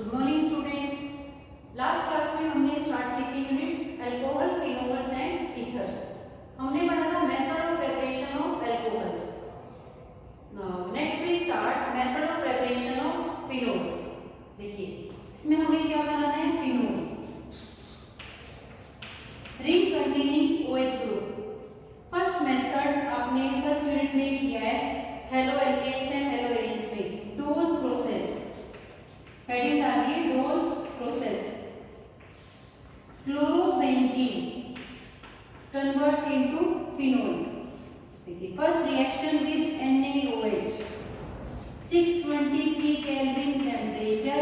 Good morning students. Last class में हमने start की थी unit alcohol, phenols and ethers. हमने पढ़ा था method of preparation of alcohols. Now next we start method of preparation of phenols. देखिए इसमें हमें क्या बनाना है, phenol ring containing OH group. First method आपने फर्स्ट यूनिट में किया है haloalkanes and haloarenes में, डोज प्रोसेस। हेडिंग डालिए Dow's process. Fluorobenzene convert into phenol. देखिए first reaction with NaOH 623 kelvin temperature,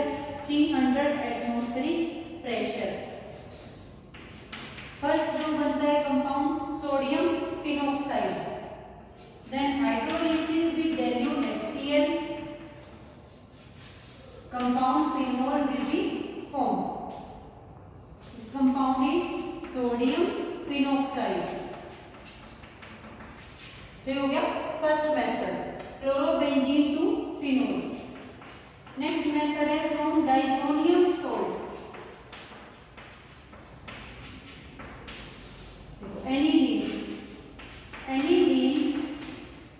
300 atmospheric pressure. First जो बनता है compound sodium phenoxide, then hydrolysis with dilute HCl, compound phenol will be formed. This compound is sodium phenoxide. तो ये हो गया first method, chlorobenzene to phenol. Next method है from diazonium salt. Aniline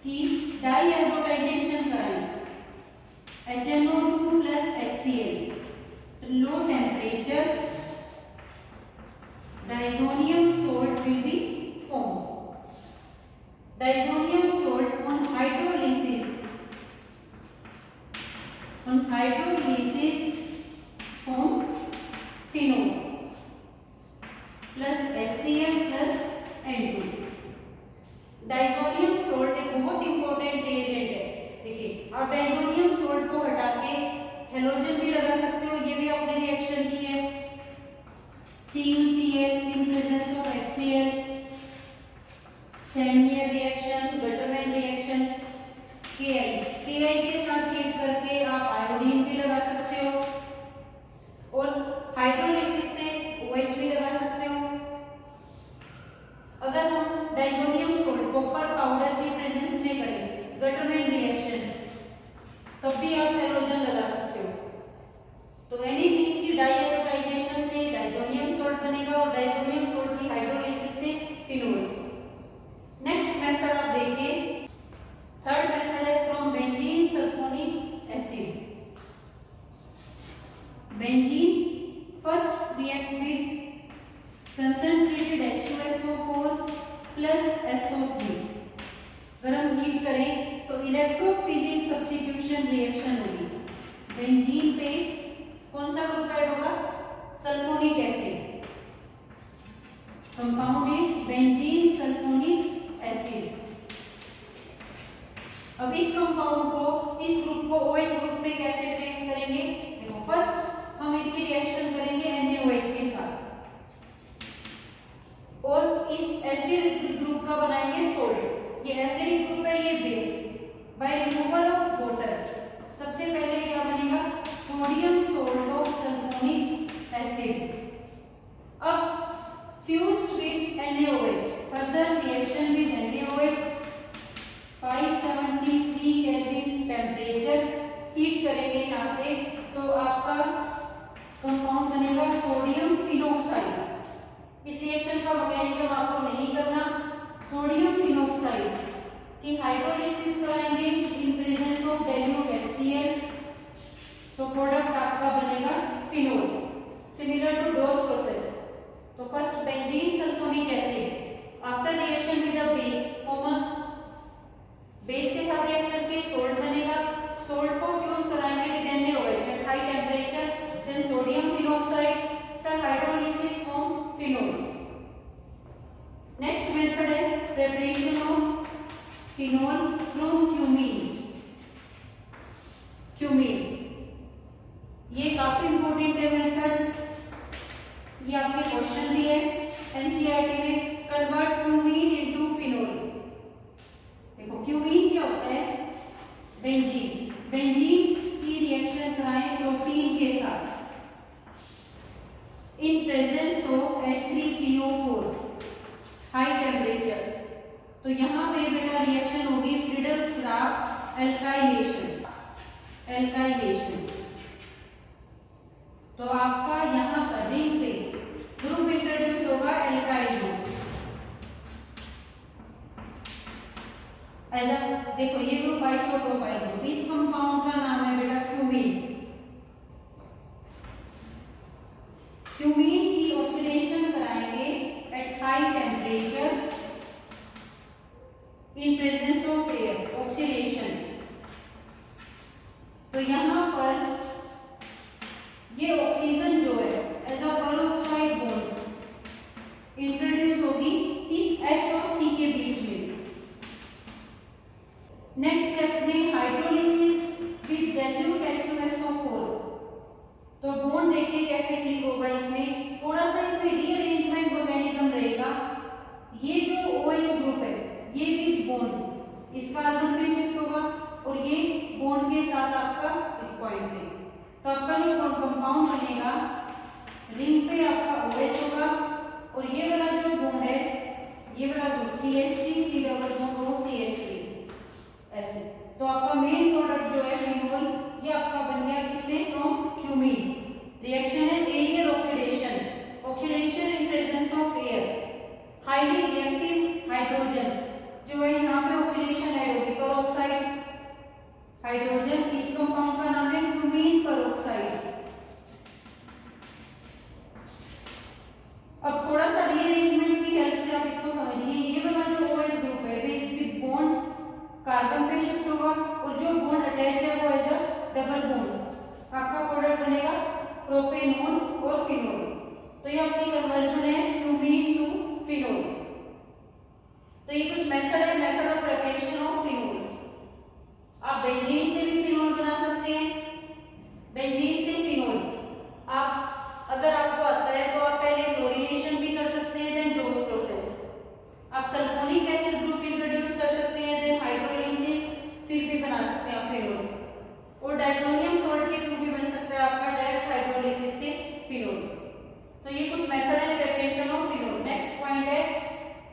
की diazotisation कराएं, HNO2 plus HCl, low temperature diazonium salt will be formed. Diazonium salt on hydrolysis form phenol plus HCl plus N2। Diazonium salt एक बहुत important reagent है। देखिए आप diazonium salt को हटा के हेलोजन भी लगा सकते हो, ये भी आपने रिएक्शन की है। CuCl in presence of HCl, Sandmeyer reaction, Gattermann reaction. Ki के साथ हीट करके आप आयोडीन भी लगा सकते हो और हाइड्रोलिसिस से OH भी लगा सकते हो। अगर हम डाइजोनियम सोल्ट कॉपर पाउडर की प्रेजेंस में करें गटरमैन रिएक्शन, तब भी आप हेलोजन लगा सकते हो। तो एनीथीन की डाइएजोटाइजेशन से डाइजोनियम सोल्ट बनेगा और डाइजोनियम सोल्ट की हाइड्रोलिसिस से फिनोल्स। नेक्स्ट मेथड आप देखिए, थर्ड मेथड है from benzene sulphonic acid. Benzene first react with concentrated H2SO4 plus SO3। अगर हम हीट करें तो इलेक्ट्रोफिलिक सब्स्टिट्यूशन रिएक्शन होगी। बेंजीन पे कौन सा ग्रुप ऐड होगा, sulphonic acid. Compound is benzene sulphonic acid. अब इस कंपाउंड को, इस ग्रुप को OH ग्रुप में कैसे ट्रेस करेंगे, देखो फर्स्ट हम इसकी रिएक्शन करेंगे NaOH के साथ और इस एसिड ग्रुप का बनाएंगे सोल्ट। ये एसिडिक ग्रुप है, ये base. By removal of water सबसे पहले क्या बनेगा, sodium salt of sulphonic acid. अब fused with NaOH, further reaction with NaOH 573 kelvin temperature, heat करेंगे यहाँ से तो आपका कंपाउंड बनेगा सोडियम फिनोक्साइड। इस रिएक्शन का मैकेनिज्म आपको नहीं करना। सोडियम फिनोक्साइड की हाइड्रोलिसिस कराएंगे in presence of dilute HCl, तो प्रोडक्ट आपका बनेगा phenol. Similar to those process. तो first benzene sulphonic acid after reaction with the base, common base के साथ रिएक्ट करके सोल्ट बनेगा। सोल्ट को फ्यूज कराएंगे with NaOH at high temperature, then sodium phenoxide, then hydrolysis form phenols। Next method है preparation of phenol from cumene. ये काफी important है मेथड, ये आपके क्वेश्चन भी है NCERT में। Convert cumene into phenol. देखो क्यूमीन क्या होता है, बेंजीन। बेंजीन की रिएक्शन कराएं प्रोटीन के साथ in presence of H3PO4 high temperature. तो यहाँ पे बेटा रिएक्शन होगी फ्रीडल-क्राफ्ट एल्काइलेशन। तो आपका यहाँ पर रिंग पे ग्रुप इंट्रोड्यूस होगा एल्काइल ग्रुप। ऐसा देखो ये ग्रुप आइसोप्रोपाइल ग्रुप, इस कंपाउंड का नाम है बेटा क्यूमीन। क्यूमीन की ऑक्सीडेशन कराएंगे at high temperature in presence of air, oxidation. तो यहाँ पर ये ऑक्सीजन जो है as a peroxide bond introduce होगी इस H और C के बीच में। नेक्स्ट स्टेप में हाइड्रोलिसिस विद dilute H2SO4। तो बॉन्ड देखिए कैसे क्लिक होगा, इसमें थोड़ा सा इसमें रीअरेंजमेंट मैकेनिज्म रहेगा। ये जो OH ग्रुप है ये विद बॉन्ड इस कार्बन पे शिफ्ट होगा और ये बॉन्ड के साथ आपका इस पॉइंट पे, तो आपका जो कंपाउंड बनेगा रिंग पे आपका OH होगा और ये वाला जो बॉन्ड है ये वाला group CH3 C double bond O CH3 ऐसे। तो आपका मेन प्रोडक्ट जो है फिनोल ये आपका बन गया किससे, फ्रॉम क्यूमीन। रिएक्शन है aerial oxidation, oxidation in presence of air, highly reactive hydrogen जो है यहाँ पे ऑक्सीडेशन ऐड होगी पेरोक्साइड हाइड्रोजन, इस कंपाउंड का नाम है क्यूमीन पेरोक्साइड। अब थोड़ा सा रीअरेंजमेंट की हेल्प से आप इसको समझिए, ये वाला जो OH ग्रुप है विद बॉन्ड कार्बन पे शिफ्ट होगा और जो बॉन्ड अटैच है वो एज अ डबल बॉन्ड, आपका प्रोडक्ट बनेगा प्रोपेनोन और फिनोल। तो ये आपकी कन्वर्जन है क्यूमीन टू फिनोल। तो ये कुछ मेथड है, method of preparation of phenols. आप बेंजीन से भी फिनोल बना सकते हैं, बेंजीन से फिनोल आप अगर आपको आता है तो आप पहले क्लोरीनेशन भी कर सकते हैं, देन डोस प्रोसेस। आप सल्फोनिक एसिड ग्रुप इंट्रोड्यूस कर सकते हैं, देन हाइड्रोलिसिस, फिर भी बना सकते हैं आप फिनोल। और डायज़ोनियम सॉल्ट के थ्रू भी बन सकता है आपका डायरेक्ट हाइड्रोलिसिस से फिनोल। तो ये कुछ मेथड है preparation of phenol. Next point है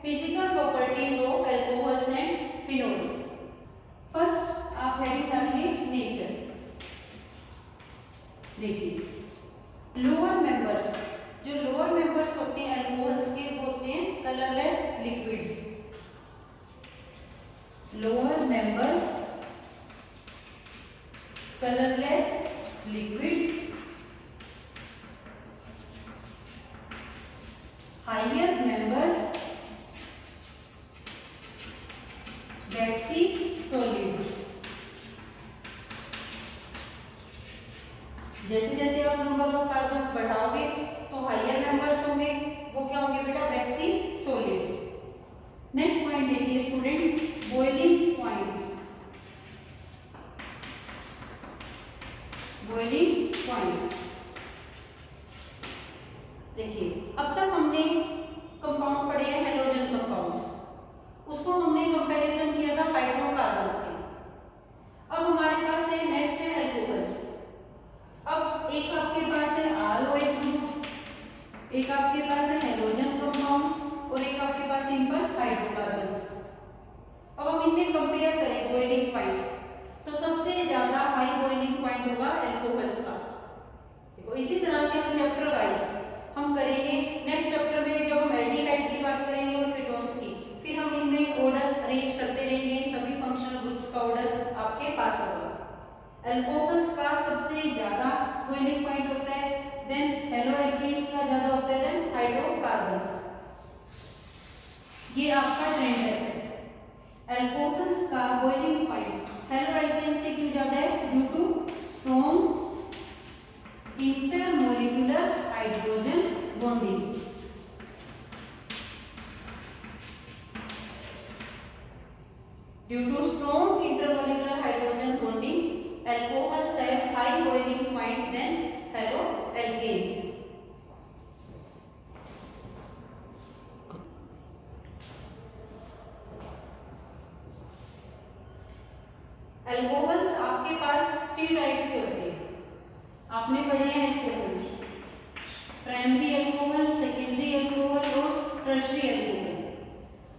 physical properties of alcohols and phenols. First आप हेडिंग डालिए नेचर। देखिए लोअर मेंबर्स, जो लोअर मेंबर्स होते हैं अल्कोहल्स के होते हैं colourless liquids. Lower members colourless liquids, higher members गैसी सॉलिड्स। जैसे जैसे आप नंबर ऑफ कार्बन्स बढ़ाओगे तो हायर मेंबर्स होंगे, वो क्या होंगे बेटा, वैक्सी सॉलिड्स। नेक्स्ट पॉइंट देखिए students, boiling point. Boiling point देखिए, अब तक हमने कंपाउंड पढ़े हैं हेलोजन कंपाउंड्स, उसको हमने कंपैरिजन किया था हाइड्रोकार्बन से। अब हमारे पास है नेक्स्ट है अल्कोहल्स। अब एक आपके पास है ROH ग्रुप, एक आपके पास है हेलोजन कंपाउंड्स और एक आपके पास सिंपल हाइड्रोकार्बन्स। अब हम इन्हें कंपेयर करें बॉइलिंग पॉइंट्स, तो सबसे ज्यादा हाई बॉइलिंग पॉइंट होगा अल्कोहल्स का। देखो इसी तरह से हम चैप्टर वाइज हम करेंगे। नेक्स्ट चैप्टर में जब हम एल्डिहाइड की बात करेंगे और कीटोन्स की, फिर हम इनमें ऑर्डर अरेंज करते रहेंगे, इन सभी फंक्शनल ग्रुप्स का ऑर्डर आपके पास होगा। अल्कोहल्स का सबसे ज्यादा बॉइलिंग पॉइंट होता है, देन हेलोएल्कीन्स का ज्यादा होता है, देन हाइड्रोकार्बन्स। ये आपका ट्रेंड है। अल्कोहल्स का बॉइलिंग पॉइंट हेलोएल्कीन से क्यों ज्यादा है, due to strong intermolecular hydrogen bonding. Due to strong intermolecular hydrogen bonding alcohols have high boiling point than haloalkanes. Alcohols आपके पास 3 टाइप्स के होते हैं, आपने पढ़े हैं alcohols, primary alcohol, secondary alcohol और टर्शियरी अल्कोहल।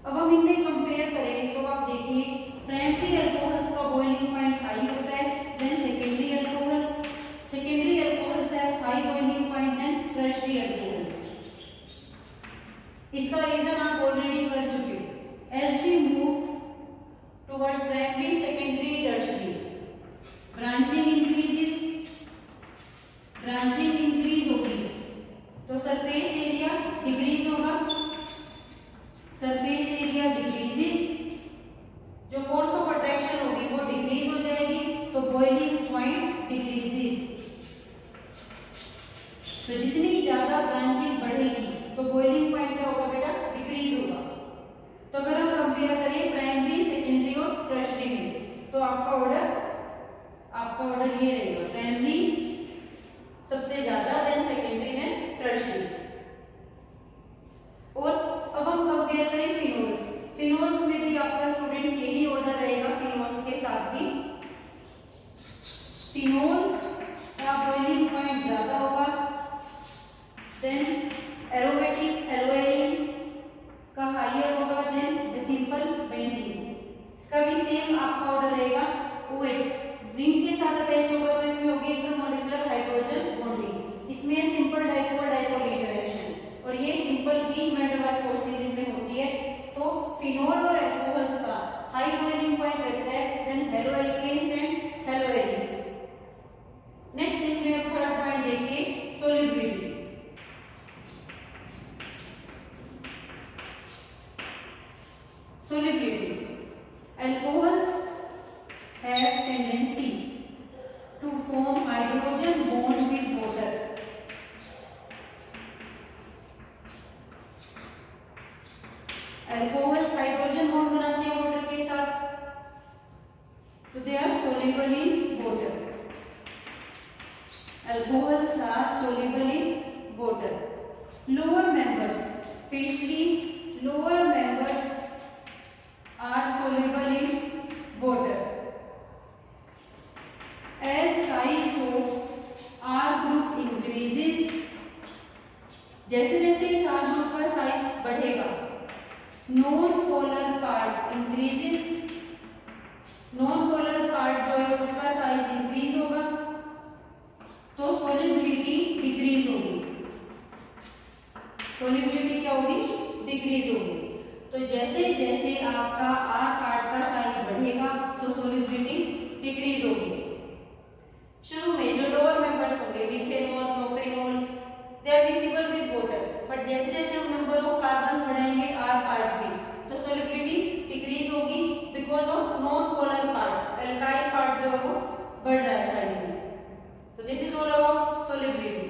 अब हम इनमें कंपेयर करेंगे तो आप देखिए प्राइमरी अल्कोहल्स का बॉइलिंग पॉइंट हाई होता है, then secondary alcohol. Secondary alcohols have high boiling towards primary, secondary, tertiary. Branching increase होगी तो सरफेस एरिया डिक्रीज होगा, सरफेस एरिया डिक्रीजेस, जो फोर्स ऑफ अट्रैक्शन होगी वो डिक्रीज हो जाएगी, तो बॉइलिंग पॉइंट डिक्रीजेस। तो जितनी ज्यादा ब्रांचिंग बढ़ेगी तो बॉइलिंग पॉइंट क्या होगा बेटा, डिक्रीज होगा। तो अगर हम कंपेयर करें प्राइमरी, सेकेंडरी और टर्शियरी में, तो आपका ऑर्डर ये रहेगा, प्राइमरी सबसे ज्यादा, देन सेकेंडरी, देन टर्शियरी। और अब हम कंपेयर करें फिनोल्स में भी आपका स्टूडेंट्स यही ऑर्डर रहेगा, फिनोल्स के साथ भी फिनोल का बॉइलिंग पॉइंट ज्यादा होगा, देन एरोमेटिक एलोएरिन्स का हाइयर होगा, देन सिंपल बेंजीन। इसका भी सेम आपका ऑर्डर रहेगा। OH रिंग के साथ अटैच होगा तो इसमें होगी इंटरमोलिकुलर हाइड्रोजन बॉन्डिंग, इसमें सिंपल डाइपोल इंटरेक्शन, और ये सिंपल की वैन डर वाल्स फोर्सेज में होती है। तो फिनोल और अल्कोहल्स का हाई बॉइलिंग पॉइंट रहता है, then haloalkanes and haloarenes. Next इसमें अब थर्ड पॉइंट देखिए, solubility. Solubility. Alcohols have tendency to form hydrogen bond with water. Alcohols hydrogen bond बनाते हैं वाटर के साथ, तो they are soluble in water. Alcohols are soluble in water. Lower members, especially lower members, are soluble in water. As size of R group increases, जैसे जैसे इस R group का size बढ़ेगा, non polar part increases, non polar part जो है उसका size increase होगा, तो सोलिबिलिटी डिक्रीज होगी। सोलिबिलिटी क्या होगी, डिक्रीज होगी। तो जैसे जैसे आपका R पार्ट का साइज बढ़ेगा तो सोलिबिलिटी डिक्रीज होगी। शुरू में जो लोअर मेंबर्स होंगे, methanol, propanol, they are miscible with water, but जैसे जैसे हम नंबर ऑफ कार्बन्स बढ़ाएंगे R पार्ट में, तो सोलिबिलिटी डिक्रीज होगी because of non polar part, alkyl part जो है वो बढ़ रहा है साइज में। तो this is all about solubility.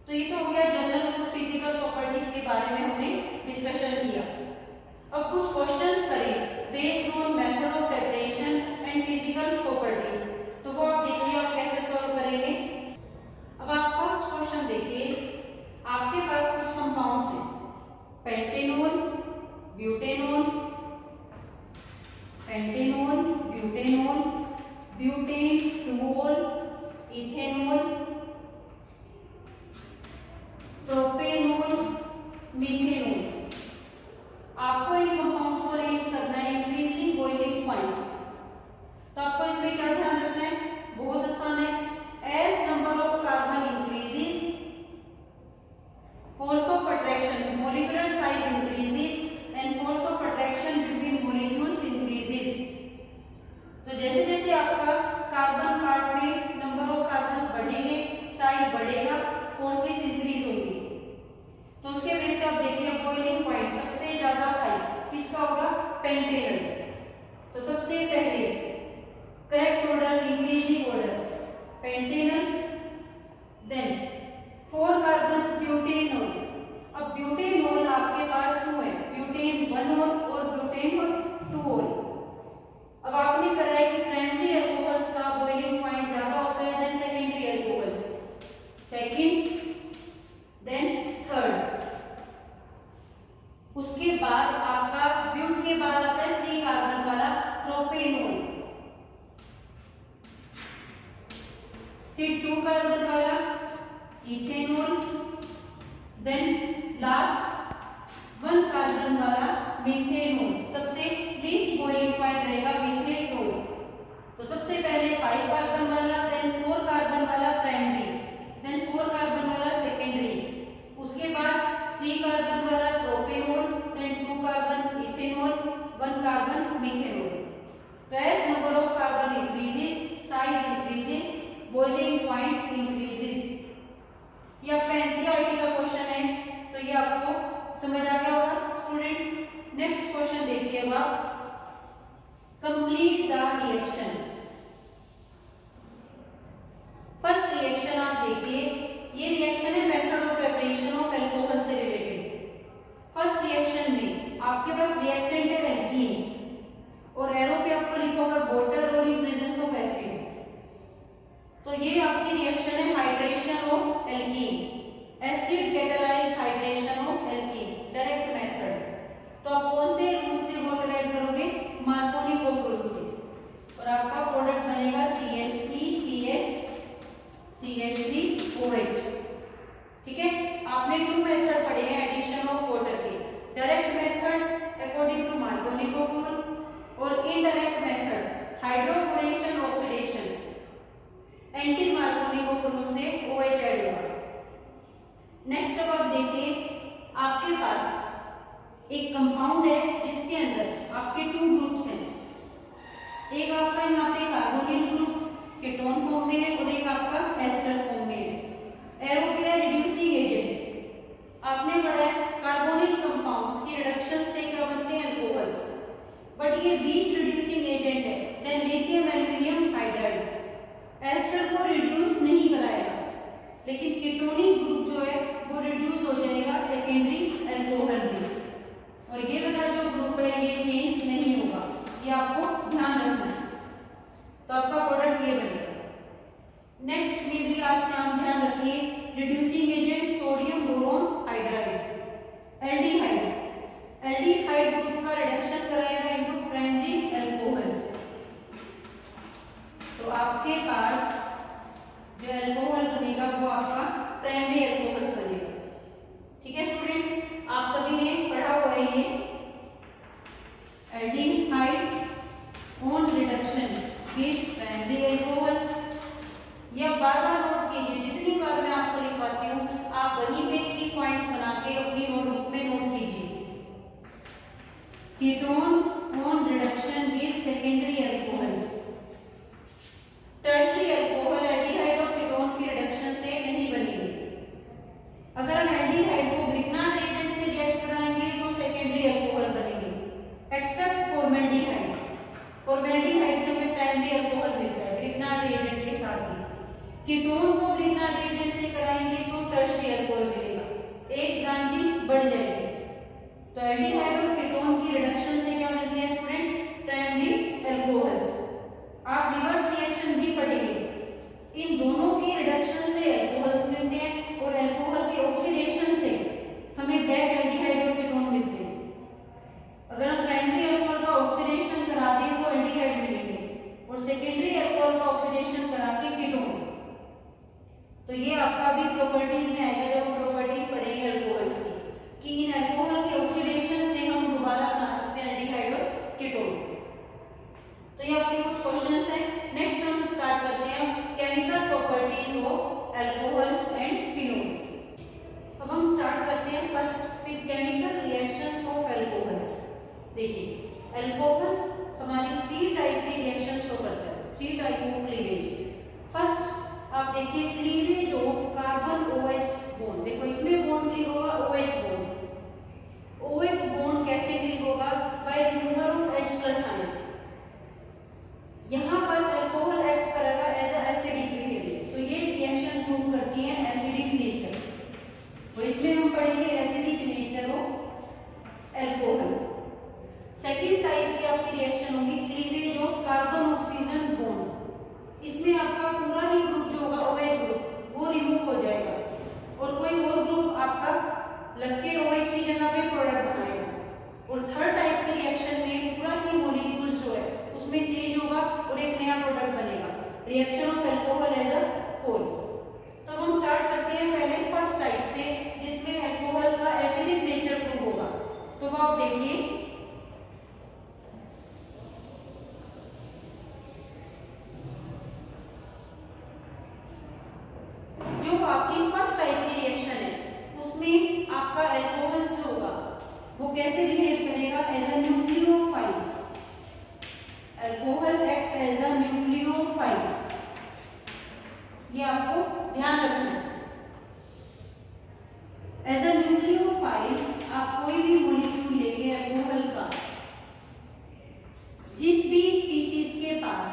तो ये तो हो गया जनरल कुछ फिजिकल प्रॉपर्टीज के बारे में हमने डिस्कशन किया। अब कुछ क्वेश्चंस करें based on method of preparation and physical properties, तो वो आप देखिए आप कैसे सॉल्व करेंगे। अब आप फर्स्ट क्वेश्चन देखिए, आपके पास कुछ कंपाउंड्स हैं, pentanol, butanol, pentanol, butanol, butane, two ol, ethanol, propanol, methanol. आपको इन कंपाउंड्स को अरेंज करना है इंक्रीजिंग बॉइलिंग पॉइंट। तो आपको इसमें क्या ध्यान रखना है, बहुत आसान है। As number of carbon increases, force of attraction, molecular size increases and force of attraction between molecules increases. तो जैसे जैसे आपका कार्बन पार्ट में नंबर ऑफ कार्बन बढ़ेंगे, साइज बढ़ेगा, फोर्सेस इंक्रीज होगी। तो उसके बेस पे आप देखिए बॉइलिंग पॉइंट सबसे ज्यादा हाई किसका होगा, पेंटेनल। तो सबसे पहले correct order, increasing order, pentanol, then 4 carbon butanol. अब ब्यूटेनॉल आपके पास 2 है, ब्यूटेन 1 और ब्यूटेन 2। अब आपने करा है कि प्राइमरी अल्कोहल्स का बॉइलिंग पॉइंट ज्यादा होता है then secondary alcohols, second than third. उसके बाद आपका ब्यूट के बाद आता है 3 कार्बन वाला प्रोपेनॉल, फिर 2 कार्बन वाला इथेनॉल, देन लास्ट 1 कार्बन वाला मीथेनॉल। सबसे लीस्ट बॉइलिंग पॉइंट रहेगा मीथेनॉल। तो सबसे पहले 5 कार्बन वाला, देन 4 कार्बन वाला प्राइमरी, देन 4 कार्बन वाला सेकेंडरी, उसके बाद 3 कार्बन वाला propanol, then 2 carbon ethanol, 1 carbon methanol. Boiling point increases. ये आपका एनसीईआरटी का क्वेश्चन है, तो ये आपको समझ आ गया होगा स्टूडेंट्स। नेक्स्ट क्वेश्चन देखिए अब आप, complete the reaction. First reaction आप देखिए, ये रिएक्शन है method of preparation of alcohol से रिलेटेड। फर्स्ट रिएक्शन में आपके पास रिएक्टेंट है एल्कीन और एरो पे आपको लिखा होगा वाटर और इन प्रेजेंस ऑफ एसिड। तो ये आपकी रिएक्शन है hydration of alkene, acid catalysed hydration of alkene, direct method. तो आप कौन से रूल से वाटर ऐड करोगे? मार्कोनिकोव रूल से, और आपका प्रोडक्ट बनेगा CH3CH3OH। ठीक है, आपने टू मेथड पढ़े हैं एडिशन ऑफ वाटर के, direct method according to Markovnikov rule और indirect method hydrochlorination oxidation anti Markovnikov rule से OH ऐड होगा। नेक्स्ट अब आप देखिए, आपके पास एक कंपाउंड है जिसके अंदर आपके टू ग्रुप्स हैं, एक आपका यहाँ पे कार्बोनिल ग्रुप कीटोन फॉर्म में है और एक आपका एस्टर फॉर्म में है। एरो पे है रिड्यूसिंग एजेंट। आपने पढ़ा है कार्बोनिल कंपाउंड्स की रिडक्शन से क्या बनते हैं? अल्कोहल्स। बट ये वीक रिड्यूसिंग एजेंट है, then lithium aluminium hydride ester को रिड्यूस नहीं कराएगा, लेकिन कीटोनिक ग्रुप जो है वो रिड्यूस हो जाएगा सेकेंडरी अल्कोहल में, और ये वाला जो ग्रुप है ये चेंज नहीं होगा, ये आपको ध्यान रखना है। तो आपका प्रोडक्ट ये बनेगा। नेक्स्ट में भी आप ध्यान रखिए, reducing agent sodium boron hydride aldehyde. Aldehyde group का रिडक्शन कराएगा इनटू प्राइमरी अल्कोहल्स। तो आपके पास जो अल्कोहल बनेगा वो आपका प्राइमरी अल्कोहल्स बनेगा। ठीक है स्टूडेंट्स, आप सभी ने पढ़ा हुआ है ये aldehyde on reduction with primary alcohols. ये बार-बार नोट कीजिए, जितनी बार मैं आपको लिखवाती हूँ आप वहीं पे की पॉइंट्स बना के अपनी नोटबुक में नोट कीजिए। Ketone on reduction with secondary alcohols. Tertiary alcohol aldehyde और कीटोन की रिडक्शन से नहीं बनेगी। अगर हम एल्डिहाइड को ग्रिग्नार्ड एजेंट से रिएक्ट कराएंगे तो सेकेंडरी अल्कोहल बनेंगे, एक्सेप्ट फॉर्मेल्डिहाइड। फॉर्मेल्डिहाइड से हमें प्राइमरी अल्कोहल मिलता है ग्रिग्नार्ड एजेंट के साथ ही। कीटोन को ग्रिग्नार्ड एजेंट से कराएंगे तो टर्शियरी अल्कोहल मिलेगा, एक ब्रांचिंग बढ़ जाएगी। तो एल्डिहाइड और कीटोन की रिडक्शन से क्या मिलती है स्टूडेंट्स? Primary alcohols. आप रिवर्स रिएक्शन भी पढ़ेंगे, इन दोनों की रिडक्शन से अल्कोहल्स मिलते हैं और अल्कोहल के ऑक्सीडेशन से हमें बैक एल्डिहाइड और कीटोन मिलते हैं। अगर हम प्राइमरी अल्कोहल का ऑक्सीडेशन करा दें तो एल्डिहाइड मिलेंगे और सेकेंडरी अल्कोहल का ऑक्सीडेशन करा के कीटोन। तो ये आपका भी प्रॉपर्टीज में आएगा जब हम प्रॉपर्टीज पढ़ेंगे अल्कोहल्स की, कि इन अल्कोहल के ऑक्सीडेशन से हम दोबारा बना सकते हैं एल्डिहाइड और कीटोन। तो ये आपके कुछ क्वेश्चंस हैं। नेक्स्ट हम स्टार्ट करते हैं chemical properties of alcohols and phenols. अब हम स्टार्ट करते हैं first with chemical reactions of alcohols. देखिए अल्कोहल्स हमारी 3 टाइप के रिएक्शन शो करता है, 3 टाइप ऑफ क्लीवेज। फर्स्ट आप देखिए cleavage of carbon OH bond. देखो इसमें बॉन्ड क्लीव होगा OH बॉन्ड। OH बॉन्ड कैसे क्लीव होगा? By removal of H+ ion. यहाँ पर अल्कोहल एक्ट करेगा एज अ एसिडिक बिहेवियर, तो ये रिएक्शन प्रूव करती है एसिडिक नेचर। तो इसमें हम पढ़ेंगे acidic nature of alcohol. Second type की आपकी रिएक्शन होगी cleavage of carbon oxygen bond. इसमें आपका पूरा ही ग्रुप जो होगा OH ग्रुप वो रिमूव हो जाएगा और कोई और ग्रुप आपका लग के OH की जगह पे प्रोडक्ट बनाएगा। और थर्ड टाइप की रिएक्शन में पूरा ही मॉलिक्यूल्स जो है उसमें चेंज होगा और एक नया प्रोडक्ट बनेगा, reaction of alcohol as a whole. तो हम स्टार्ट करते हैं पहले फर्स्ट टाइप से जिसमें अल्कोहल का एसिडिक नेचर प्रूव होगा। तो वो आप देखिए जो आपकी फर्स्ट टाइप की रिएक्शन है उसमें आपका अल्कोहल जो होगा वो कैसे बिहेव करेगा? As a nucleophile. Alcohol act as a nucleophile. ये आपको ध्यान रखना है। एज अ न्यूक्लियोफाइल आप कोई भी मॉलिक्यूल लेंगे अल्कोहल का, जिस भी स्पीसीज के पास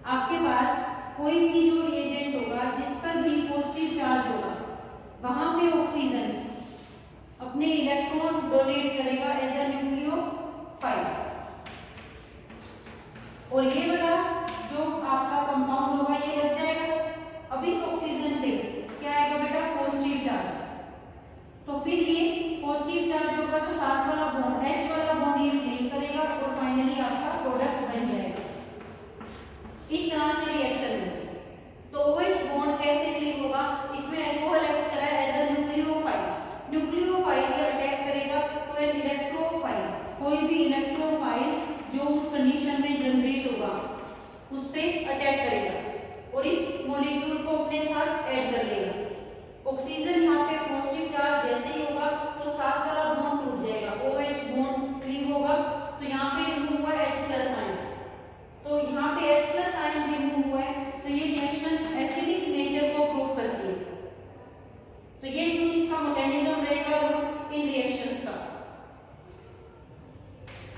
आपके पास कोई भी जो रिएजेंट होगा जिस पर भी पॉजिटिव चार्ज होगा, वहां पे ऑक्सीजन अपने इलेक्ट्रॉन डोनेट करेगा एज अ न्यूक्लियोफाइल। और ये वाला जो आपका कंपाउंड होगा ये लग जाएगा। अब इस ऑक्सीजन पे क्या आएगा बेटा, पॉजिटिव चार्ज। तो फिर ये पॉजिटिव चार्ज होगा तो साथ वाला बॉन्ड H वाला बॉन्ड ये ब्रेक करेगा और फाइनली आपका प्रोडक्ट बन जाएगा। इस तरह से रिएक्शन है। तो OH बॉन्ड कैसे क्लीव होगा, इसमें अल्कोहल एक्ट करा है एज अ न्यूक्लियोफाइल। न्यूक्लियोफाइल ये अटैक करेगा तो एन इलेक्ट्रोफाइल, कोई भी इलेक्ट्रोफाइल जो उस कंडीशन में जनरेट होगा उस पे अटैक करेगा और इस मॉलिक्यूल को अपने साथ ऐड कर लेगा। ऑक्सीजन यहाँ पे पॉजिटिव चार्ज जैसे ही होगा तो साथ वाला बॉन्ड टूट जाएगा, OH बॉन्ड क्लीव होगा तो यहाँ पे रिमूव हुआ H+ आयन। तो यहाँ पे H+ आयन रिमूव हुआ है तो ये रिएक्शन एसिडिक नेचर को प्रूव करती है। तो ये कुछ इसका मैकेनिज्म रहेगा इन रिएक्शंस का।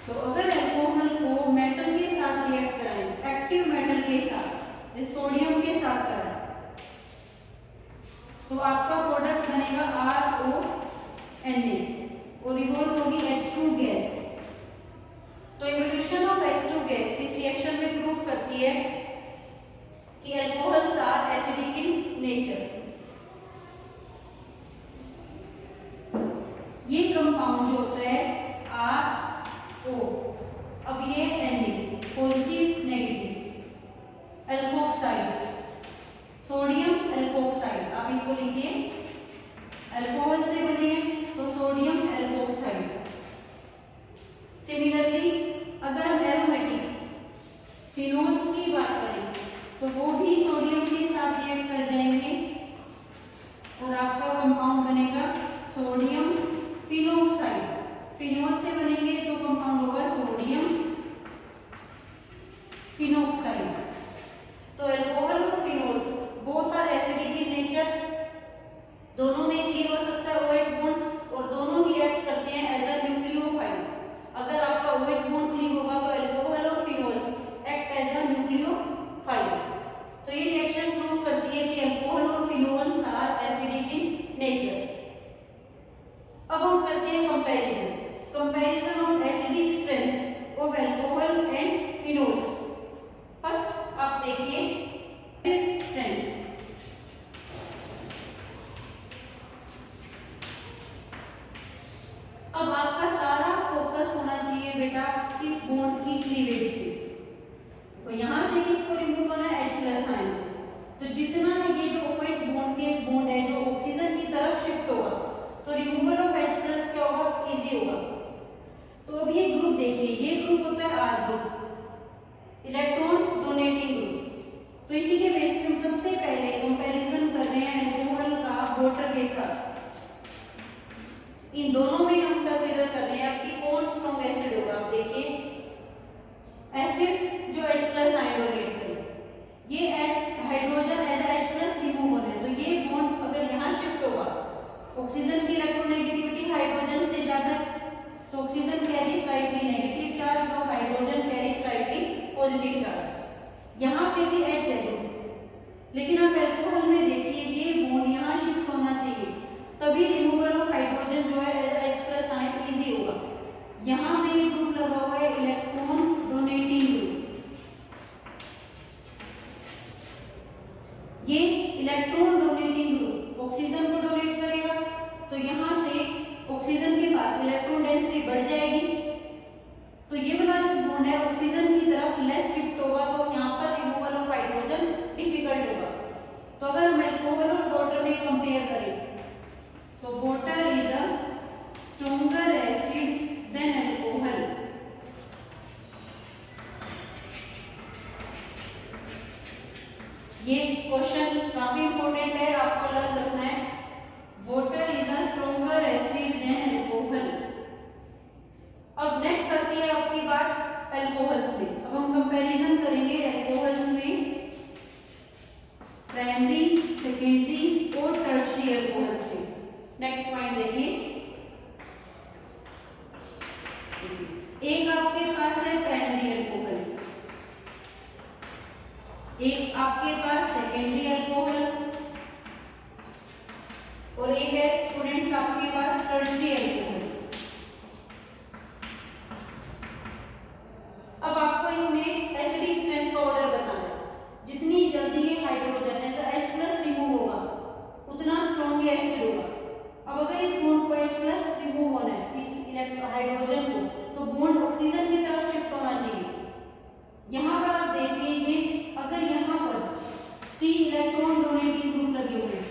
तो अगर अल्कोहल को मेटल के साथ रिएक्ट कराएं, एक्टिव मेटल के साथ, सोडियम के साथ कराएं, तो आपका प्रोडक्ट बनेगा RONA और रिवॉल्व होगी H2 गैस। तो इवोल्यूशन ऑफ H2 गैस इस रिएक्शन में प्रूव करती है कि alcohols are acidic in nature. ये कंपाउंड जो होता है RO, अब ये Na positive negative alkoxides, sodium alkoxide, आप इसको लिखिए अल्कोहल से बने तो सोडियम अल्कोक्साइड। सिमिलरली अगर हम एरोमेटिक फिनोल्स की बात करें तो वो भी सोडियम के साथ रिएक्ट कर जाएंगे और आपका कंपाउंड बनेगा सोडियम फिनोक्साइड। फिनोल से बनेंगे तो कंपाउंड होगा सोडियम फिनोक्साइड। तो अल्कोहल और phenols both are acidic in nature, दोनों में क्लीव हो सकता है OH बॉन्ड और दोनों ही एक्ट करते हैं एज अ न्यूक्लियोफाइल। अगर आपका OH बॉन्ड क्लीव होगा तो अल्कोहल और phenols act as a nucleophile. तो ये रिएक्शन प्रूव करती है कि अल्कोहल और phenols are acidic in nature. अब हम करते हैं comparison of acidic strength of alcohol and phenols. First आप देखिए एसिडिक स्ट्रेंथ। अब आपका सारा फोकस होना चाहिए बेटा किस बॉन्ड की क्लीवेज पे। तो यहां से किसको रिमूव करना है, H+ आयन। तो जितना ये जो OH बॉन्ड के बॉन्ड है जो ऑक्सीजन की तरफ शिफ्ट होगा तो रिमूवल ऑफ H+ क्या होगा, इजी होगा। तो अब ये ग्रुप देखिए, ये ग्रुप होता है R group, electron donating group. तो इसी के बेस पे हम सबसे पहले कंपैरिजन कर रहे हैं अल्कोहल का वाटर के साथ। इन दोनों में हम कंसीडर कर रहे हैं कि कौन स्ट्रॉन्ग एसिड होगा। आप देखिए एसिड जो H+ आयन डोनेट करे, ये हाइड्रोजन एज H+ रिमूव हो रहा है तो ये बॉन्ड अगर यहाँ शिफ्ट होगा, ऑक्सीजन की इलेक्ट्रोनेगेटिविटी हाइड्रोजन से ज्यादा है तो oxygen carry slightly negative charge और hydrogen carry slightly positive charge. यहाँ पे भी H है ग्रुप, लेकिन आप अल्कोहल में देखिए ये बॉन्ड यहाँ शिफ्ट होना चाहिए तभी रिमूवल ऑफ हाइड्रोजन जो है H+ आयन इजी होगा। यहाँ पे ये ग्रुप लगा हुआ है इलेक्ट्रॉन डोनेटिंग ग्रुप। ये इलेक्ट्रॉन डोनेटिंग ग्रुप ऑक्सीजन को डोनेट करेगा तो यहाँ से ऑक्सीजन के पास इलेक्ट्रॉन डेंसिटी बढ़ जाएगी तो ये वाला जो बॉन्ड है ऑक्सीजन की तरफ लेस शिफ्ट होगा तो यहाँ पर रिमूवल ऑफ हाइड्रोजन डिफिकल्ट होगा। तो अगर हम अल्कोहल और वाटर में कंपेयर करें तो water is a stronger acid than alcohol. ये क्वेश्चन काफी इंपॉर्टेंट है, आपको लर्न रखना है। Water is a stronger acid than alcohol. अब नेक्स्ट आती है आपकी बात अल्कोहल्स में। अब हम कंपैरिजन करेंगे अल्कोहल्स में एक आपके पास सेकेंडरी अल्कोहल और एक है स्टूडेंट्स आपके पास टर्शियरी अल्कोहल। अब आपको इसमें एसिडिक स्ट्रेंथ का ऑर्डर बताना है। जितनी जल्दी ये हाइड्रोजन ऐसा H+ रिमूव होगा उतना स्ट्रॉन्ग ये एसिड होगा। अब अगर इस बॉन्ड को H+ रिमूव होना है इस हाइड्रोजन को, तो बॉन्ड ऑक्सीजन की तरफ शिफ्ट होना चाहिए। यहाँ पर आप देखिए ये अगर यहाँ पर 3 इलेक्ट्रॉन डोनेटिंग ग्रुप लगे हुए हैं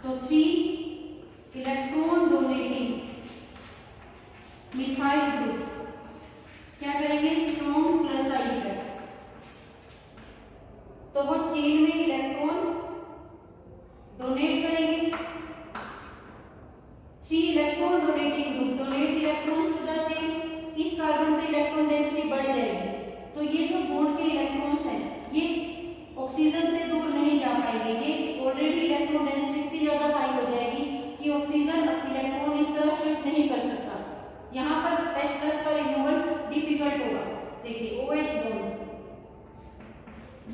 तो 3 इलेक्ट्रॉन डोनेटिंग मिथाइल ग्रुप्स क्या करेंगे, स्ट्रॉन्ग प्लस आई इफेक्ट, तो वो चेन में इलेक्ट्रॉन डोनेट करेंगे। 3 electron donating group donate electrons to the chain, इस कार्बन पे इलेक्ट्रॉन डेंसिटी बढ़ जाएगी, तो ये जो बॉन्ड के इलेक्ट्रॉन्स हैं ये ऑक्सीजन से दूर नहीं जा पाएंगे। ये ऑलरेडी इलेक्ट्रॉन डेंसिटी इतनी ज्यादा हाई हो जाएगी कि ऑक्सीजन इलेक्ट्रॉन इस तरफ शिफ्ट नहीं कर सकता। यहाँ पर H+ का रिमूवल डिफिकल्ट होगा। देखिए OH बॉन्ड,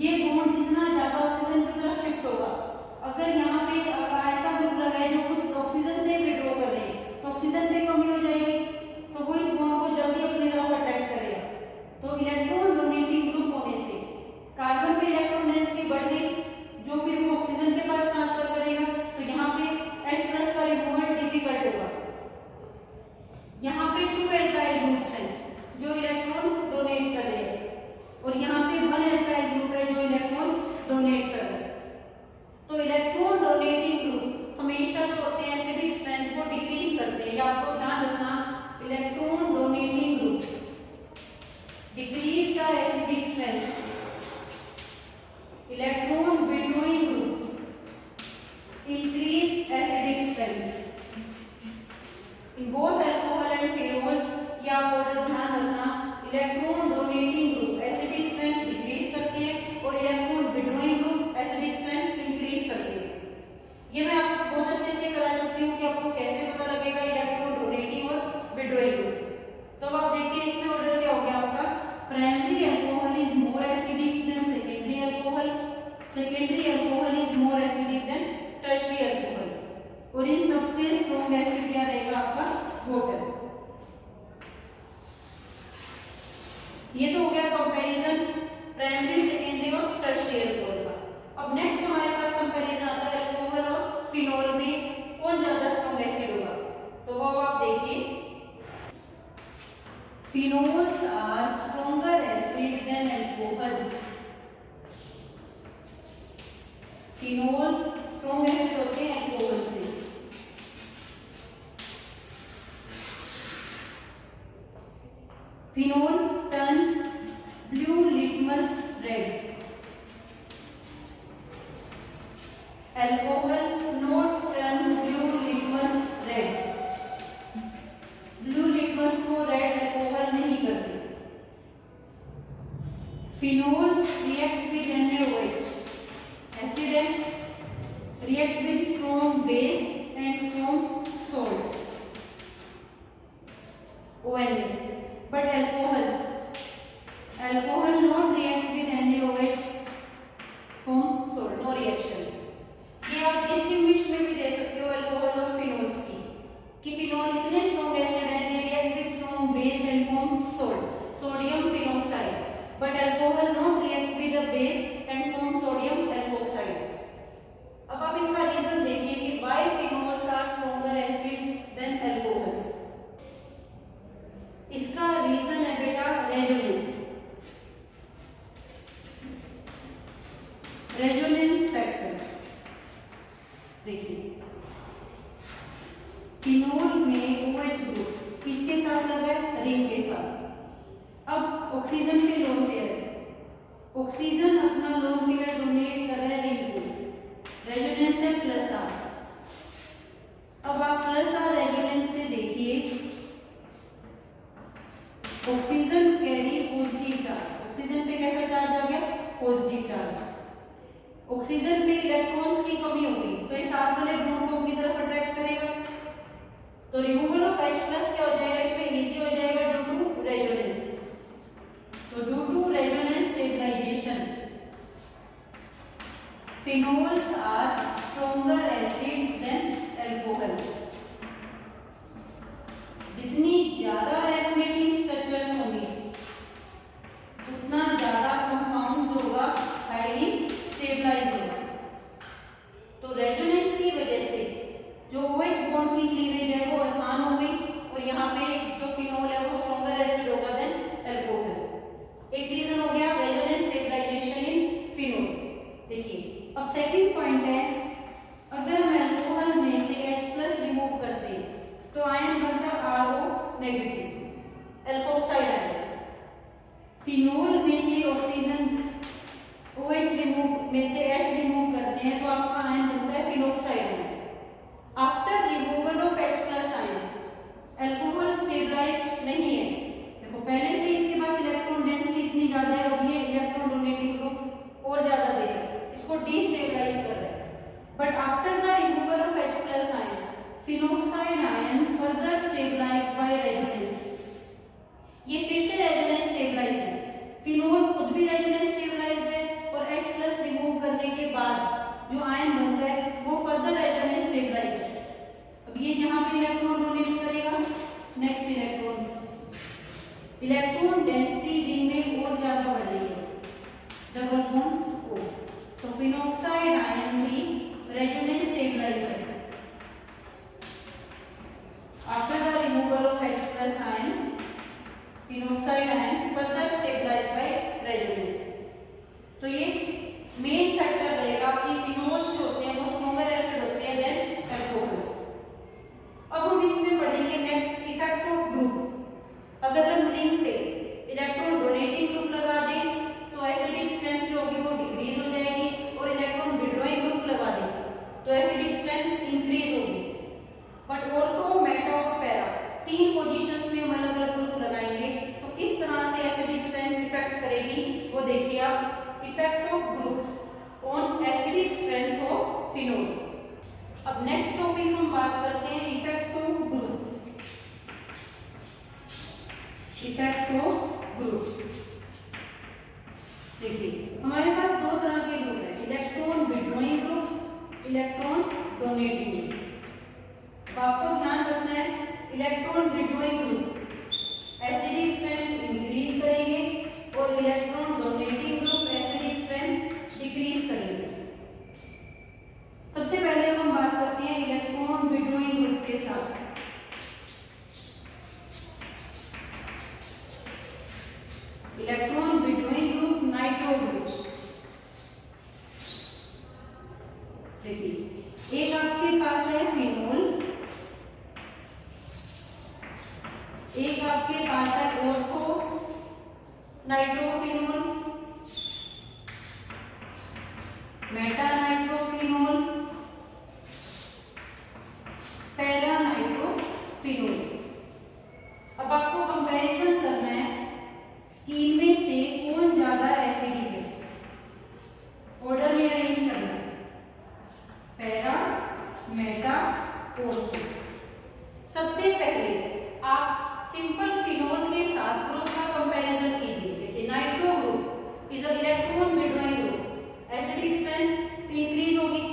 ये बॉन्ड जितना ज्यादा ऑक्सीजन की तरफ शिफ्ट होगा, अगर यहाँ पे ऐसा ग्रुप लगा है जो कुछ ऑक्सीजन से विड्रॉ कर रहे हैं तो ऑक्सीजन पे कमी हो जाएगी, तो वो इस बॉन्ड को जल्दी अपनी तरफ अट्रैक्ट करेगा। तो इलेक्ट्रॉन डोनेटिंग ग्रुप होने से कार्बन पे इलेक्ट्रॉन डेंसिटी बढ़ गई जो फिर वो ऑक्सीजन के पास ट्रांसफर करेगा, तो यहाँ पे H+ का रिमूवल डिफिकल्ट होगा। यहाँ पे 2 एल्काइल ग्रुप्स हैं जो इलेक्ट्रॉन डोनेट कर रहे हैं और यहाँ पे 1 एल्काइल ग्रुप है जो इलेक्ट्रॉन डोनेट कर रहे हैं। तो इलेक्ट्रॉन डोनेटिंग ग्रुप हमेशा जो होते हैं एसिडिक स्ट्रेंथ को डिक्रीज करते हैं, या आपको ध्यान रखना electron donating group decrease the acidic strength, electron withdrawing group increase acidic strength. In both alcohol and phenols या ऑर्डर ध्यान रखना, electron donating group acidic strength decrease करती है और electron withdrawing group acidic strength increase करती है। ये मैं आपको बहुत अच्छे से करा चुकी हूँ कि आपको कैसे पता लगेगा इलेक्ट्रॉन डोनेटिंग और विड्रॉइंग ग्रुप। तो अब आप देखिए इसमें ऑर्डर क्या हो गया आपका, primary alcohol is more acidic then secondary alcohol, secondary alcohol is more acidic then tertiary alcohol, और इन सबसे स्ट्रॉन्ग एसिड क्या रहेगा आपका, वाटर। ये तो हो गया कंपैरिजन प्राइमरी, सेकेंडरी और टर्शियरी अल्कोहल का। अब नेक्स्ट हमारे पास कंपैरिजन आता है अल्कोहल और फिनोल में कौन ज्यादा स्ट्रॉन्ग एसिड होगा। तो वो आप देखिए, phenols are stronger acid than alcohols. Phenols strong acid होते हैं अल्कोहल से। Phenol turn blue litmus red, alcohol not turn blue litmus red. Blue litmus को रेड अल्कोहल नहीं करते। Phenol react with NaOH acid and react with strong base and form salt ONA, but alcohol not react with NaOH form salt, no reaction। ये आप distinguish में भी दे सकते हो alcohol और फिनोल्स की, कि फिनोल इतने स्ट्रॉन्ग एसिड है, they react with strong base and form salt, sodium phenoxide, but alcohol not react with the base and form sodium alkoxide. अब आप इसका रीजन देखिए कि why phenols are stronger acid than alcohols. इसका reason है बेटा resonance, resonance factor. देखिए phenol में OH ग्रुप किसके साथ लगा है, रिंग के साथ। अब ऑक्सीजन पे लोन पेयर है, ऑक्सीजन अपना लोन पेयर डोनेट कर रहा है रिंग को, रेजोनेंस है +R। अब आप +R रेजोनेंस से देखिए oxygen carry positive charge, oxygen पे कैसा चार्ज आ गया, पॉजिटिव चार्ज। ऑक्सीजन पे इलेक्ट्रॉन्स की कमी हो गई तो इस साथ वाले बॉन्ड को अपनी तरफ अट्रैक्ट करेगा, तो रिमूवल ऑफ H+ क्या हो जाएगा, इसमें इजी हो जाएगा ड्यू टू रेजोनेंस। तो due to resonance stabilisation phenols are stronger acids than alcohol. जितनी ज्यादा रेजोनेटिंग स्ट्रक्चर्स होंगी उतना ज्यादा कंपाउंड्स होगा हाईली स्टेबलाइज होगा। तो रेजोनेंस की वजह से जो OH बॉन्ड की क्लीवेज है वो आसान हो गई और यहाँ पे जो फिनोल है वो स्ट्रॉन्गर एसिड होगा देन अल्कोहल। एक रीजन हो गया रेजोनेंस स्टेबलाइजेशन इन फिनोल। देखिए अब सेकंड पॉइंट है, अगर हम अल्कोहल में से H+ रिमूव करते हैं तो आयन बनता RO negative alkoxide ion. Phenol में से ऑक्सीजन OH रिमूव में से H रिमूव करते हैं तो आपका आयन बनता है phenoxide ion. After removal of H+ ion alcohol stabilised नहीं है। देखो पहले से इसके पास इलेक्ट्रॉन डेंसिटी इतनी ज्यादा है और ये इलेक्ट्रॉन डोनेटिंग ग्रुप और ज्यादा दे रहा है, इसको डिस्टेबलाइज कर रहा है। But after the removal of H+ ion phenoxide ion further stabilised by resonance. ये फिर से रेजोनेंस स्टेबलाइज्ड है, फिनोल खुद भी रेजोनेंस स्टेबलाइज्ड है और H+ रिमूव करने के बाद जो आयन बनता है वो फर्दर रेजोनेंस स्टेबलाइज्ड है। अब ये यहाँ पे इलेक्ट्रॉन डोनेट करेगा, नेक्स्ट इलेक्ट्रॉन डेंसिटी रिंग में और ज्यादा बढ़ रही है, डबल बॉन्ड O। तो फिनोक्साइड आयन भी रेजोनेंस स्टेबलाइज है। After the removal of H+ ion phenoxide ion further stabilised by resonance. तो ये मेन फैक्टर रहेगा कि फिनोल्स जो होते हैं वो स्ट्रॉन्गर एसिड होते हैं देन अल्कोहल्स। अब हम इसमें पढ़ेंगे नेक्स्ट इफेक्ट ऑफ ग्रुप। अगर हम रिंग पे इलेक्ट्रॉन डोनेटिंग ग्रुप लगा दें तो एसिडिक स्ट्रेंथ जो होगी वो डिक्रीज हो जाएगी और इलेक्ट्रॉन विड्रॉइंग ग्रुप लगा दें तो एसिडिक स्ट्रेंथ इंक्रीज होगी। बट ऑर्थो, मेटा और पैरा तीन पोजीशंस में हम अलग अलग ग्रुप लगाएंगे तो किस तरह से एसिडिक स्ट्रेंथ इफेक्ट करेगी वो देखिए आप। Effect of groups on acidic strength of phenol. अब नेक्स्ट टॉपिक हम बात करते हैं effect of group. Effect of groups देखिए हमारे पास दो तरह के ग्रुप है, electron withdrawing group, electron donating group. तो आपको ध्यान रखना है electron withdrawing group acidic strength increase करेंगे और electron donating group acidic strength decrease करेंगे। सबसे पहले हम बात करते हैं इलेक्ट्रॉन विड्रॉइंग ग्रुप के साथ। Electron withdrawing group nitro group. देखिए एक आपके पास है फिनोल, एक आपके पास है ortho nitrophenol, Meta nitrophenol, para nitrophenol. अब आपको कंपैरिजन करना है कि इनमें से कौन ज्यादा एसिडिक है, ऑर्डर में अरेंज करना है, पैरा, मेटा, ऑर्थो। सबसे पहले आप सिंपल फिनोल के साथ ग्रुप का कंपैरिजन कीजिए। देखिए nitro group is a electron withdrawing group, acidic strength increase होगी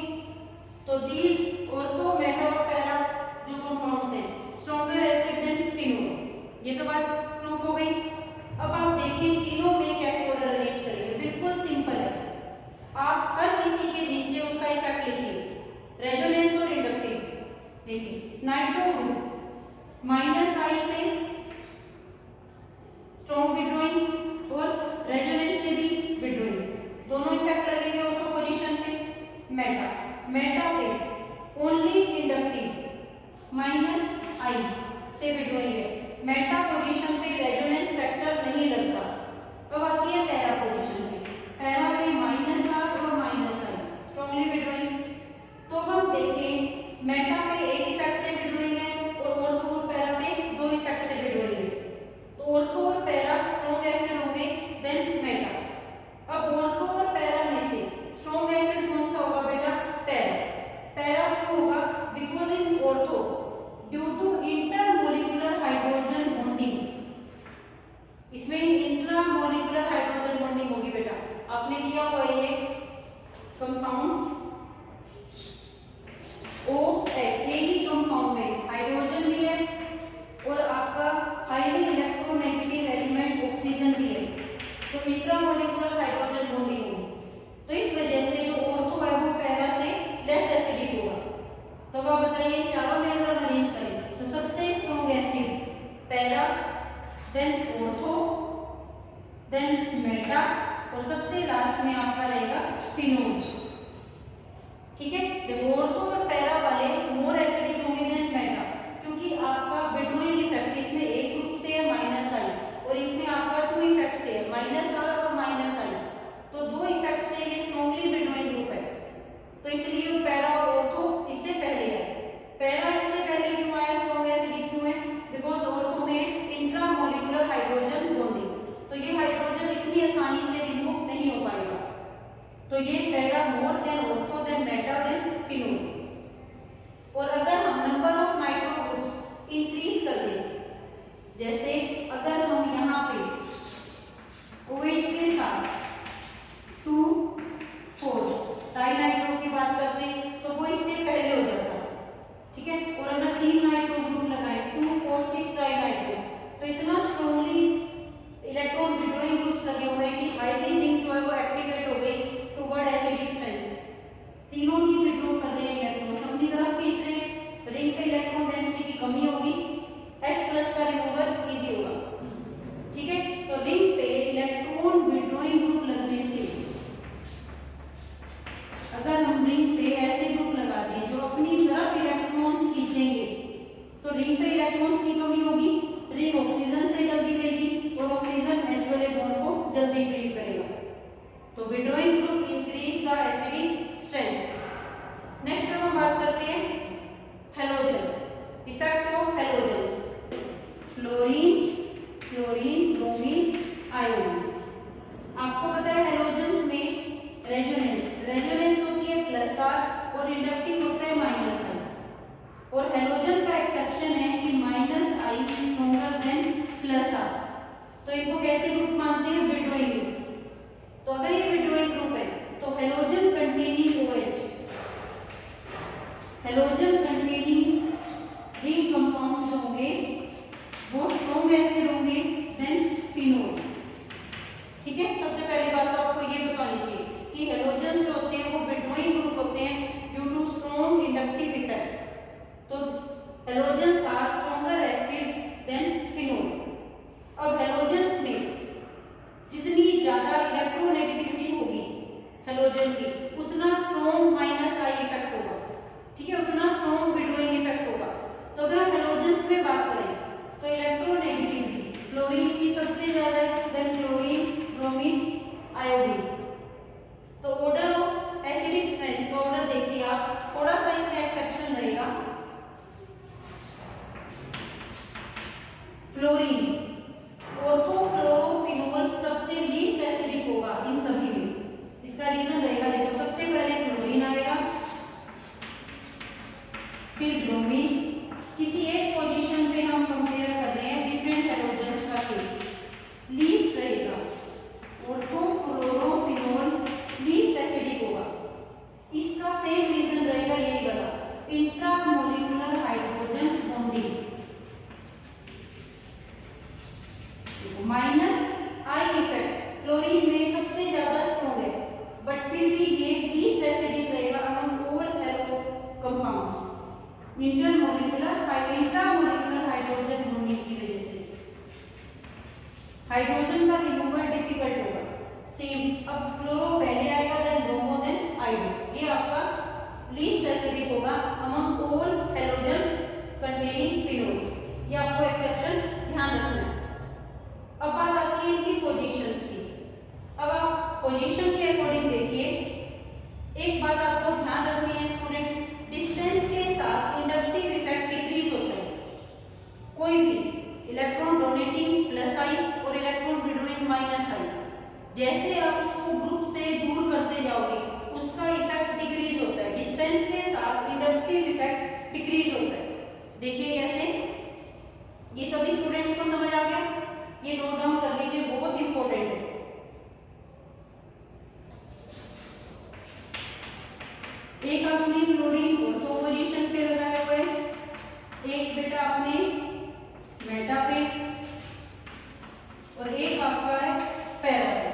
तो दीज ऑर्थो, मेटा और पैरा जो कंपाउंड्स हैं स्ट्रॉन्गर एसिड देन फिनोल। ये तो बात प्रूफ हो गई। अब आप देखिए तीनों में कैसे ऑर्डर अरेंज करेंगे, बिल्कुल सिंपल है। आप हर किसी के नीचे उसका इफेक्ट लिखिए, रेजोनेंस और इंडक्टिव। देखिए नाइट्रो ग्रुप -I से स्ट्रॉन्ग विड्रॉइंग और रेजोनेंस से भी विड्रॉइंग, दोनों इफेक्ट लगेंगे ऑर्थो पोजीशन पे। मेटा पे ओनली इंडक्टिव -I से विड्रॉइंग है, मेटा पोजीशन पे रेजोनेंस फैक्टर नहीं लगता। अब आती है पैरा पोजीशन पे, पैरा पे -R और -I स्ट्रॉन्गली विड्रॉइंग। तो अब हम देखें मेटा पे एक इफेक्ट से विड्रॉइंग है और ऑर्थो और पैरा पे दो इफेक्ट से विड्रॉइंग है। तो ऑर्थो और पैरा स्ट्रॉन्ग एसिड होंगे देन मेटा। अब ऑर्थो और पैरा में से स्ट्रॉन्ग एसिड कौन सा होगा बेटा? पैरा। पैरा क्यों होगा? Because in ortho due to intermolecular hydrogen bonding, इसमें इंट्रामोलिकुलर हाइड्रोजन बॉन्डिंग होगी बेटा। आपने किया हुआ ये कंपाउंड इंट्रामोलिकुलर हाइड्रोजन बॉन्डिंग होगी, तो इस वजह से जो ऑर्थो है वो पैरा से लेस एसिडिक होगा। तो अब आप बताइए चारों में अगर हम अरेंज करें तो सबसे strong acid para, then ortho, then meta, और सबसे लास्ट में आपका रहेगा फिनोल। ठीक है, देखो ऑर्थो और पैरा वाले मोर एसिडिक होंगे देन मेटा, क्योंकि आपका विड्रॉइंग इफेक्ट इसमें एक ग्रुप से है माइनस आई, और इसमें आपका टू इफेक्ट से है माइनस आर और माइनस आई, तो दो इफेक्ट से ये स्ट्रॉन्गली विड्रॉइंग ग्रुप है। तो इसलिए पैरा और ऑर्थो इससे पहले है। पैरा इससे पहले क्यों आया, स्ट्रॉन्ग एसिडिक क्यों है, बिकॉज ऑर्थो में इंट्रामोलिकुलर हाइड्रोजन बॉन्डिंग, तो ये हाइड्रोजन इतनी आसानी से रिमूव नहीं हो पाएगा। तो ये para more than ortho then meta than phenol. और अगर हम number of nitro groups increase कर दें, जैसे अगर हम यहाँ पे OH के साथ 2 4 ट्राइनाइट्रो की बात करते तो वो इससे पहले हो जाता, ठीक है। और अगर 3 नाइट्रो ग्रुप लगाए 2 4 6 ट्राइनाइट्रो, तो इतना स्ट्रॉन्गली इलेक्ट्रॉन विड्रॉइंग ग्रुप्स लगे हुए हैं कि हाईली रिंग जो है वो एक्टिवेट हो गई टुवर्ड एसिडिक स्ट्रेंथ। तीनों ही विड्रॉ कर रहे हैं इलेक्ट्रॉन, अपनी तरफ खींच रहे हैं, रिंग पे इलेक्ट्रॉन डेंसिटी की कमी होगी, H+ का रिमूवल इजी होगा, ठीक है। तो रिंग पे इलेक्ट्रॉन विड्रॉइंग ग्रुप लगने से, अगर हम रिंग पे ऐसे ग्रुप लगा दें जो अपनी तरफ इलेक्ट्रॉन्स खींचेंगे, तो रिंग पे इलेक्ट्रॉन्स की कमी होगी, रिंग ऑक्सीजन से जल्दी लेगी और ऑक्सीजन H वाले बॉन्ड को जल्दी ब्रेक करेगा। तो withdrawing group increase the acidic strength. Next हम बात करते हैं halogen, effect of halogens, fluorine, chlorine, bromine, iodine. आपको पता है हैलोजेंस में रेजोनेंस होती है +R और इंडक्टिव होता है -I, और हैलोजन का एक्सेप्शन है कि -I स्ट्रॉन्गर देन +R। तो इनको कैसे ग्रुप मानते हैं, विड्रॉइंग ग्रुप। तो अगर ये विड्रॉइंग ग्रुप है तो halogen containing OH, halogen containing ring compounds जो होंगे वो स्ट्रॉन्ग एसिड होंगे देन फिनोल, ठीक है। सबसे पहली बात तो आपको ये बतानी चाहिए कि हैलोजेंस होते हैं वो विड्रॉइंग ग्रुप होते हैं due to strong inductive effect. तो halogens are stronger acids than phenol. अब हैलोजेंस में जितनी ज्यादा इलेक्ट्रोनेगेटिविटी होगी हैलोजन की, उतना स्ट्रॉन्ग -I इफेक्ट होगा, ठीक है, उतना स्ट्रॉन्ग विड्रॉइंग इफेक्ट होगा। तो अगर हम हैलोजेंस में बात करें तो इलेक्ट्रोनेगेटिविटी फ्लोरीन की सबसे ज्यादा है, देन क्लोरीन, ब्रोमीन, आयोडीन। तो ऑर्डर ऑफ एसिडिक स्ट्रेंथ का ऑर्डर देखिए आप, थोड़ा सा इसमें एक्सेप्शन रहेगा। फ्लोरीन, ऑर्थो, फ्लोरो, फिनोल सबसे लीस्ट एसिडिक होगा इन सभी में। इसका रीजन रहेगा, देखो सबसे पहले क्लोरीन आएगा, फिर ब्रोमीन। किसी एक पोजीशन पे हम कंपेयर कर रहे हैं डिफरेंट हैलोजेंस का केस, लीस्ट रहेगा ऑर्थो, फ्लोरो, फिनोल लीस्ट एसिडिक होगा। इसका सेम रीजन रहेगा यही वाला, intramolecular hydrogen bonding, -I effect fluorine में सबसे ज्यादा स्ट्रॉन्ग है, बट फिर भी ये लीस्ट एसिडिक रहेगा among all hello compounds, intramolecular hydrogen bonding की वजह से हाइड्रोजन का रिमूवल डिफिकल्ट होगा। सेम, अब क्लोरो पहले आएगा देन ब्रोमो देन आयोडीन, ये आपका लीस्ट एसिडिक होगा among all halogen containing phenols, ये आपको एक्सेप्शन ध्यान रखना है। अब बात आती है इनकी पोजीशंस की। अब आप पोजीशन के अकॉर्डिंग देखिए, एक बात आपको ध्यान रखनी है स्टूडेंट्स, डिस्टेंस के साथ इंडक्टिव इफेक्ट डिक्रीज होता है। कोई भी इलेक्ट्रॉन डोनेटिंग +I और इलेक्ट्रॉन विड्रॉइंग -I, जैसे आप उसको ग्रुप से दूर करते जाओगे उसका इफेक्ट डिक्रीज होता है, डिस्टेंस के साथ इंडक्टिव इफेक्ट डिक्रीज होता है। देखिए कैसे, ये सभी स्टूडेंट्स को समझ आ गया, ये नोट डाउन कर लीजिए, बहुत इंपॉर्टेंट है। एक आपने क्लोरीन ऑर्थो पोजीशन पे लगाए हुए, एक बेटा आपने मेटा पे, और एक आपका है पैरा पे।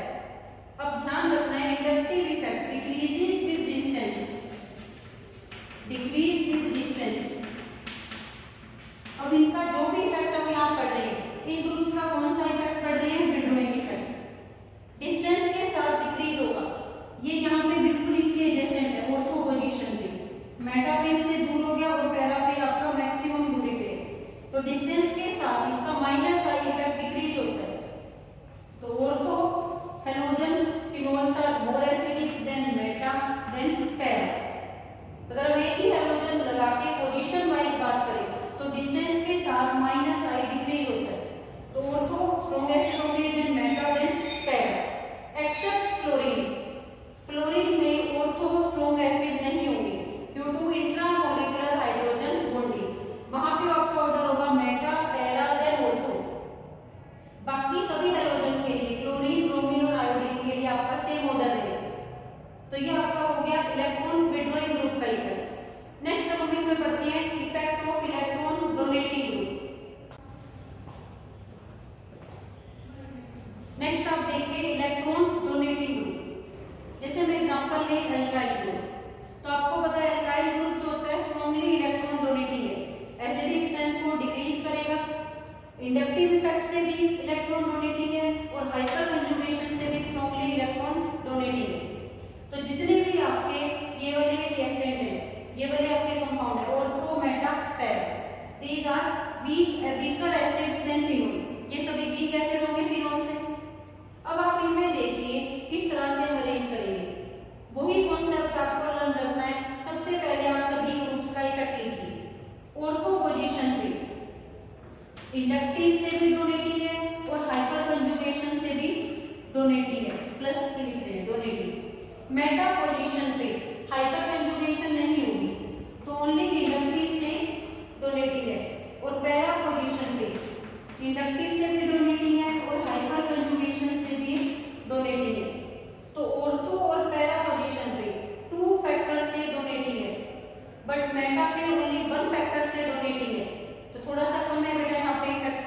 इससे दूर हो गया और पैरा पे आपका मैक्सिमम दूरी पे है। तो डिस्टेंस के साथ इसका माइनस आई इफेक्ट डिक्रीज होता है। तो ortho halogen phenols are more acidic than meta than para. अगर हम एक ही हैलोजन लगा के पोजीशन वाइज बात करें तो डिस्टेंस के साथ माइनस आई डिक्रीज होता है। तो ऑर्थो स्ट्रॉन्ग एसिड होंगे than meta than para. Except fluorine, fluorine में ऑर्थो स्ट्रॉन्ग एसिड नहीं होंगे due to intramolecular hydrogen bonding. वहां पे आपका ऑर्डर होगा मेटा पैरा देन ऑर्थो। बाकी सभी हैलोजन के लिए क्लोरीन ब्रोमीन और आयोडीन के लिए आपका सेम ऑर्डर है। तो ये आपका हो गया इलेक्ट्रॉन विड्रॉइंग ग्रुप का इफेक्ट। नेक्स्ट हम इसमें पढ़ते हैं effect of electron donating group. Next आप देखिए इलेक्ट्रॉन डोनेटिंग ग्रुप। जैसे हम एग्जांपल लें एल्काइल ग्रुप, तो आपको पता है एल्काइल ग्रुप जो होता है स्ट्रांगली इलेक्ट्रॉन डोनेटिंग है, एसिडिक स्ट्रेंथ को डिक्रीज करेगा, इंडक्टिव इफेक्ट से भी इलेक्ट्रॉन डोनेटिंग है और हाइपर कंजुगेशन से भी स्ट्रांगली इलेक्ट्रॉन डोनेटिंग है। तो जितने भी आपके ये वाले रिएक्टेंट है, ये वाले आपके कंपाउंड है ortho meta para, these are weaker acids than phenol. ये सभी वीक एसिड होंगे फिनोल से। अब आप इनमें देखिए किस तरह से हम अरेंज करेंगे, वही कॉन्सेप्ट आपको लर्न करना है। सबसे पहले आप सभी ग्रुप्स का इफेक्ट लिखिए। ऑर्थो पोजीशन पे इंडक्टिव से भी डोनेटिंग है और हाइपर कंजुगेशन से भी डोनेटिंग है, प्लस की लिख रहे हैं डोनेटिंग। मेटा पोजीशन पे हाइपर कंजुगेशन नहीं होगी तो ओनली इंडक्टिव से डोनेटिंग है, और पैरा पोजीशन पे इंडक्टिव से भी डोनेटिंग है और हाइपर कंजुगेशन से भी डोनेटिंग है। तो ऑर्थो और पैरा पोजीशन पे 2 फैक्टर से डोनेटिंग है, बट मेटा पे ओनली 1 फैक्टर से डोनेटिंग है। तो थोड़ा सा कम है बेटा यहाँ पे इफेक्ट।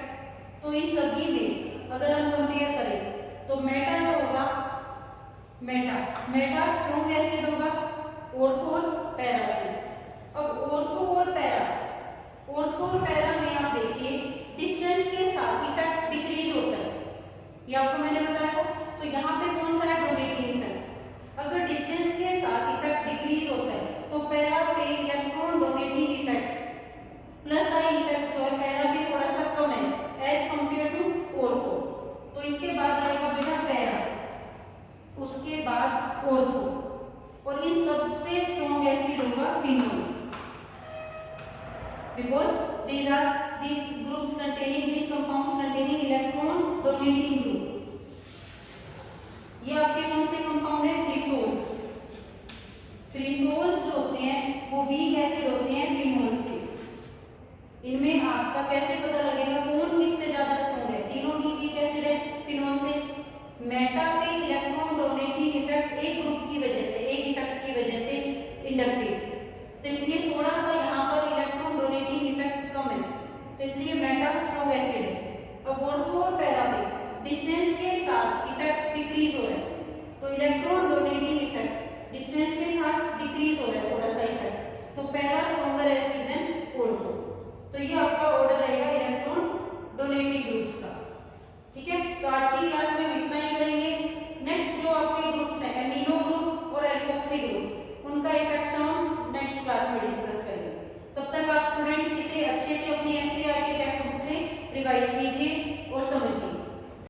तो इन सभी में अगर हम कंपेयर करें तो मेटा जो होगा, मेटा स्ट्रॉन्ग एसिड होगा ऑर्थो और पैरा से। अब ऑर्थो और पैरा में आप देखिए डिस्टेंस के साथ इफेक्ट डिक्रीज होता है, ये आपको मैंने बताया। तो यहाँ पे कौन सा है डोनेटिंग इफेक्ट। अगर डिस्टेंस के साथ इफेक्ट डिक्रीज होता है तो पैरा पे electron donating effect plus I effect जो है पैरा पे थोड़ा सा कम है एज कंपेयर टू ऑर्थो। तो इसके बाद आएगा बेटा पैरा, उसके बाद ऑर्थो, और इन सबसे स्ट्रॉन्ग एसिड होगा phenol, because these groups containing these compounds containing electron donating group। ये आपके कौन से कंपाउंड है, थ्रीसोल्स। थ्रीसोल्स जो होते हैं वो वीक एसिड होते हैं फिनोल से। इनमें आपका कैसे पता लगेगा कौन किससे ज्यादा स्ट्रॉन्ग है। तीनों ही वीक एसिड है फिनोल से। मेटा पे इलेक्ट्रॉन डोनेटिंग इफेक्ट एक ग्रुप की वजह से, एक इफेक्ट की वजह से इंडक्टिव, तो इसलिए थोड़ा सा यहाँ पर इलेक्ट्रॉन डोनेटिंग इफेक्ट कम है, तो इसलिए मेटा स्ट्रॉन्ग एसिड है। अब ऑर्थो और पैरा पे डिस्टेंस के साथ इफेक्ट डिक्रीज हो रहा है, तो इलेक्ट्रॉन डोनेटिंग इफेक्ट डिस्टेंस के साथ डिक्रीज हो रहा है थोड़ा सा इफेक्ट, तो para stronger acid than ortho. तो ये आपका ऑर्डर रहेगा इलेक्ट्रॉन डोनेटिंग ग्रुप्स का। ठीक है, तो आज की क्लास में हम इतना ही करेंगे। नेक्स्ट जो आपके ग्रुप्स हैं एमिनो ग्रुप और एल्कोक्सी ग्रुप, उनका इफेक्ट हम नेक्स्ट क्लास में डिस्कस करेंगे। तब तक आप स्टूडेंट्स इसे अच्छे से अपनी एनसीईआरटी टेक्स्ट बुक से रिवाइज कीजिए और समझिए।